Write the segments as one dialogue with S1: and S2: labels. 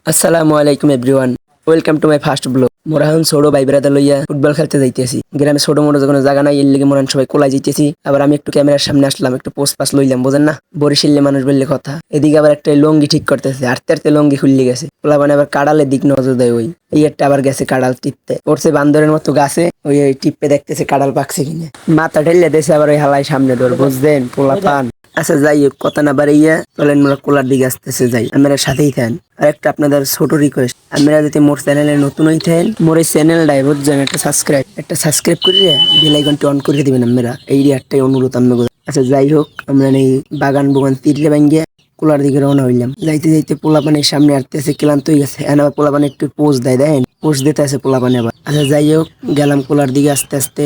S1: আসসালামু আলাইকুম everyone, welcome to my first blog. মোরা এখন ছোট ভাই ব্রাদার লইয়া ফুটবল খেলতে যাইতেছি। গ্রামে ছোট মোটো কোনো জায়গা নাই, এর লিগে মোরান সবাই কোলাই যাইতেছি। আবার আমি একটু ক্যামেরার সামনে আসলাম, একটু পোস্ট পাস লইলাম, বোঝেন না, বরিশালে মানুষ বললে কথা। এদিকে আবার একটা লঙ্গি ঠিক করতেছে, আরতে আরতে লঙ্গি খুললে গেছে। পোলা মানে আবার কাড়ালের দিক নজর দেয়, ওই এই একটা আবার গেছে কাড়াল টিপতে, পড়ছে বান্দরের মতো গাছে, ওই টিপে দেখতেছে কাড়াল পাকছে কিনা। মাথা ঢেলে দেশে আবার ওই হালাই সামনে ধর, বুঝলেন পোলা পান। আচ্ছা যাই হোক, কথা না বাড়াইয়া চলেন মোরা কোলার দিকে আসতেছে যাই, আমরা সাথেই থাকেন। আর একটা আপনাদের ছোট রিকোয়েস্ট, আপনারা যদি মোর চ্যানেলে নতুন হই থাকেন, মোর এই চ্যানেলটাই বুঝছেন একটা সাবস্ক্রাইব করে বেল আইকনটি অন করে দিবেন। আমরা এই একটাই অনুরোধ আপনাদের। আচ্ছা যাই হোক, আমরা এই বাগান বোগান তীরে ভাঙ্গিয়া কোলার দিকে রওনা হইলাম। যাইতে যাইতে পোলাপানের সামনে আসতেছে, ক্লান্ত হয়ে গেছে। এখন আবার পোলাপানে একটু পোজ দেয়, দেখেন পোজ দিতে আছে পোলাপানে আবার। আচ্ছা যাই হোক, গেলাম কোলার দিকে আস্তে আস্তে।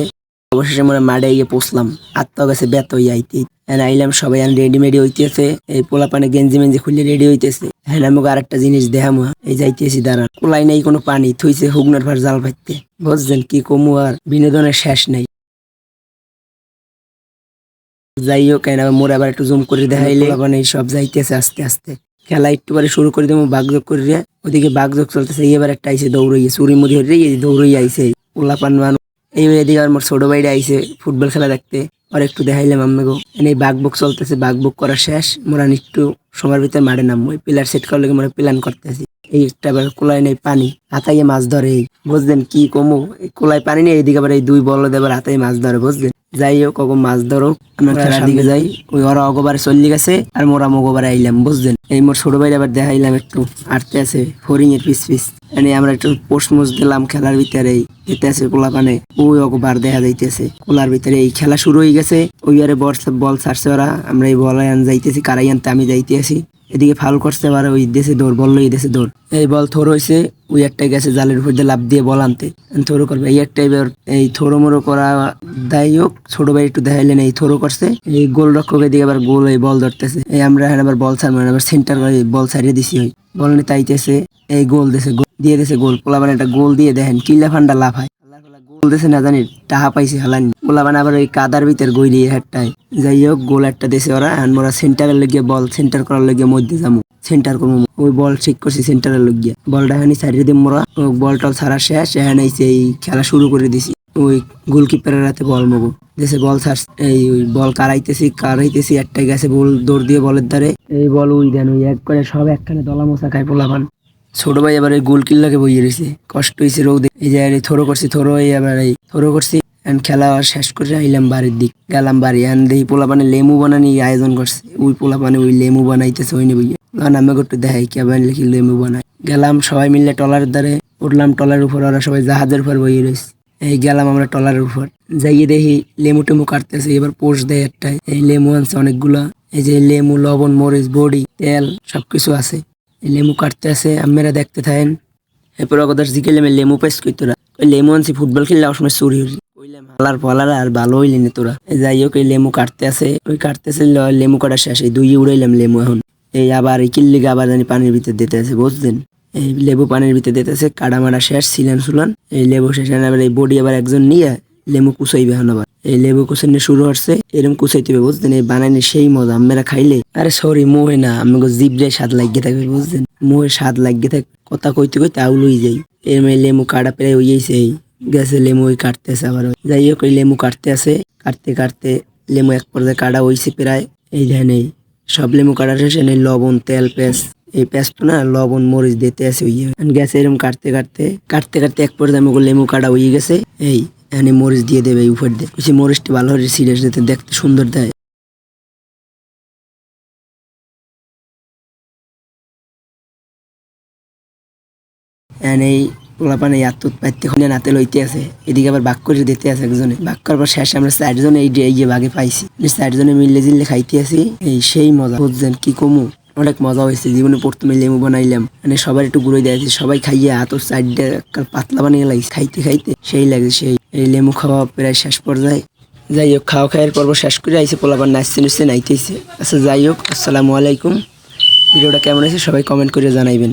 S1: অবশেষে আমরা মাঠে গিয়ে পৌঁছলাম, আত্মা গেছে ব্যত হয়ে আইতে। হ্যাঁ আইলাম, সবাই রেডিমেডি হইতেছে, এই পোলাপানে গেঞ্জি মেঞ্জি খুলে রেডি হইতেছে। হ্যাঁ আমাকে আর একটা জিনিস দেখামো, এই যাইতেছি দাঁড়ান। কোলাই নেই কোনো পানি, থুইছে হুগনার ভার জাল ভাইতে, বুঝছেন কি কমু আর, বিনোদনের শেষ নেই। যাই হোক, মোর আবার একটু জুম করে দেখাইলে মানে সব যাইতেছে আস্তে আস্তে। খেলা একটু পরে শুরু করে দেবো, বাগযোগ করে ওদিকে বাগযোগ চলতেছে। এবার একটা আইসে দৌড়াইয়ে চুরি মুড়ি হয়ে দৌড়াই আইসে পোলাপান মানুষ। এই এদিকে আর মোর ছোট ভাইরা আইসে ফুটবল খেলা দেখতে, আর একটু দেখাইলাম আম্মাগো। এই বাগবুক চলতেছে, বাগবুক করা শেষ, মোরা একটু সময়ের ভিতরে মাঠে নামবো। পিলার সেট করার লাগে মোরা প্ল্যান করতেছি। এই একটা আবার কোলায় নেই পানি, হাতাইয়ে মাছ ধরে, বুঝলেন কি কমু, কোলায় পানি নেই, এদিকে আবার এই দুই বল দেবার হাতাই মাছ ধরে, বুঝলেন। যাই হোক, কখন মাছ ধরো, আমরা খেলার দিকে যাই। ওই ওরা অগবারে চললি গেছে, আর মোরা মগবারে আইলাম, বুঝলেন। এই মোর ছোট ভাই আবার দেখাইলাম একটু আটতে আছে ফরিং এর পিস পিস। আমরা একটু পোস্ট মোস্ট দিলাম খেলার ভিতরে, যেতে আছে কোলা পানে, ওই অগবার দেখা যাইতেছে কোলার ভিতরে। এই খেলা শুরু হয়ে গেছে, ওই আরে বল ছাড়ছে ওরা, আমরা এই বল আন যাইতেছি, কারাই আনতে আমি যাইতে আছি। এদিকে ফাউল করছে আবার, ওই দেশে দৌড়, বল লই দেশে দৌড়। এই বল থোর হয়েছে, ওই একটাই গেছে জালের উপর দিয়ে লাভ দিয়ে বল আনতে, থ্রো করবে। এই একটা এবার এই থ্রো মরো করা। যাই হোক, ছোট ভাই একটু দেখাইলেন, এই থ্রো করছে, এই গোল রক্ষকের দিকে আবার গোল, এই বল ধরতেছে। এই আমরা এখন আবার বল ছাড়বো, আবার সেন্টার করে বল ছাড়িয়ে দিছি, ওই বল নিয়ে তাইতেছে, এই গোল দিছে, দিয়ে দিছে গোল। পোলাবান একটা গোল দিয়ে দেখেন কিল্লা ফান্ডা লাভ হয়, গোল দিছে না জানি, টাহা পাইছে হালানি। পোলাবান আবার ওই কাদার ভিতর গইলি হেডটাই। যাই হোক, গোল একটা দিছে ওরা। আমরা সেন্টারের লেগে বল সেন্টার করার লেগে মধ্যে যাবো, সেন্টার করবো। ওই বল ঠিক করছি সেন্টারের লইয়া, বলটা এখানে ছাড়িয়ে দিই মোরা। বল টল ছাড়া শেষ, এখানে এই খেলা শুরু করে দিছি। ওই গোলকিপারের হাতে বল মগো দেশে বল ছাড়, এই ওই বল কারাইতেছি একটাই গেছে বল, দৌড় দিয়ে বলের ধারে, এই বল ওই দেন, ওই এক করে সব একখানে দলা মশা খায় পোলাপান। ছোট ভাই এবার এই গোল কিল্লাকে বইয়ে রয়েছে, কষ্ট হয়েছে রোদে। এই যে থ্রো করছি, থ্রো এই আবার এই থ্রো করছি। খেলা শেষ করে আইলাম বাড়ির দিক, গেলাম বাড়ি। দেখি পোলাপানে লেমু বানানি আয়োজন করছে, ওই পোলাপানে ওই লেমু বানাইতেছে, ওই নেবো আমি একটু দেখাই কেমন লিখি লেমু বানাই। গেলাম সবাই মিললে টলারের ধারে উঠলাম, টলার উপর ওরা সবাই জাহাজের উপর বইয়ে রয়েছে। এই গেলাম আমরা টলারের উপর, যাইয়ে দেখি লেমু টেমু কাটতেছে। এবার পোষ দেয় একটাই, এই লেমু আনছে অনেকগুলা। এই যে লেমু, লবণ, মরিচ, বড়ি, তেল সবকিছু আছে। এই লেমু কাটতে আছে, আমরা দেখতে থাকেন। এরপর কথা জিজ্ঞেলাম লেমু পেস্ট কই তোরা, ওই লেমু আনছি ফুটবল খেললে সময় চুরি হলি, কইলাম হালার ফলার আর ভালো হইলি না তোরা। যাই হোক, এই লেমু কাটতে আছে, ওই কাটতেছে, লেমু কাটা শেষ, এই দুই উড়াইলাম লেমু। এখন এই আবার এই কিল্লিকে আবার জানি পানির ভিতর দিতে আছে, বুঝলেন। এই লেবু পানির ভিতরে দিতে আছে, কাটা মারা শেষ, সিলেন সুলান। এই লেবু শেষ, আবার এই বডি আবার একজন নিয়ে লেমু কুচাইবে। এখন আবার এই লেবু কুচাইনে শুরু হচ্ছে, এরকম কুচাইতে হবে, বুঝলেন। এই বানাইনি সেই মজা, আমরা খাইলে আরে সরি মোহে না, আমাকে জিভরে স্বাদ লাগিয়ে থাকবে, বুঝলেন। মোহে স্বাদ লাগিয়ে থাক, কথা কইতে কইতে আউলই যাই। এর মেয়ে লেমু কাটা প্রায় হইয়াছে, এই গেছে লেমু, ওই কাটতেছে আবার। যাই হোক, ওই লেমু কাটতে আছে, কাটতে কাটতে লেমু এক পর্যায়ে কাটা হইছে প্রায়। এই ধ্যান এই সব লেমু কাটা শেষ, এনে লবণ, তেল, পেঁয়াজ, এই পেঁয়াজটা না লবণ মরিচ দিতে আছে, গেছে এরকম কাটতে কাটতে কাটতে কাটতে এক পর্যায়ে আমাকে লেমু কাটা হয়ে গেছে। এই এখানে মরিচ দিয়ে দেবে এই উপর দিয়ে, কিছু মরিচটা ভালো করে সিরিয়াস দিতে, দেখতে সুন্দর দেয়। এই পোলাপানে এত পাইতে খুঁজে নাতে লইতে আছে, এদিকে আবার বাক করে দিতে আছে একজনে। বাক করার পর শেষে আমরা 4 জনে এই যে ভাগে পাইছি, 4 জনে মিললে জিললে খাইতে আছি। এই সেই মজা, বুঝছেন কি কমু, অনেক মজা হয়েছে। জীবনে প্রথমে লেমু বানাইলাম, মানে সবাই একটু গুঁড়ো দিয়েছি, সবাই খাইয়ে এত সাইডে পাতলা বানিয়ে লাগছে, খাইতে খাইতে সেই লাগে। সেই এই লেমু খাওয়া প্রায় শেষ পর্যায়ে। যাই হোক, খাওয়া খাওয়ার পর্ব শেষ করে আইসে, পোলাপান নাচতে নাচতে নাইতেছে। আচ্ছা যাই হোক, আসসালামু আলাইকুম। ভিডিওটা কেমন হয়েছে সবাই কমেন্ট করে জানাইবেন।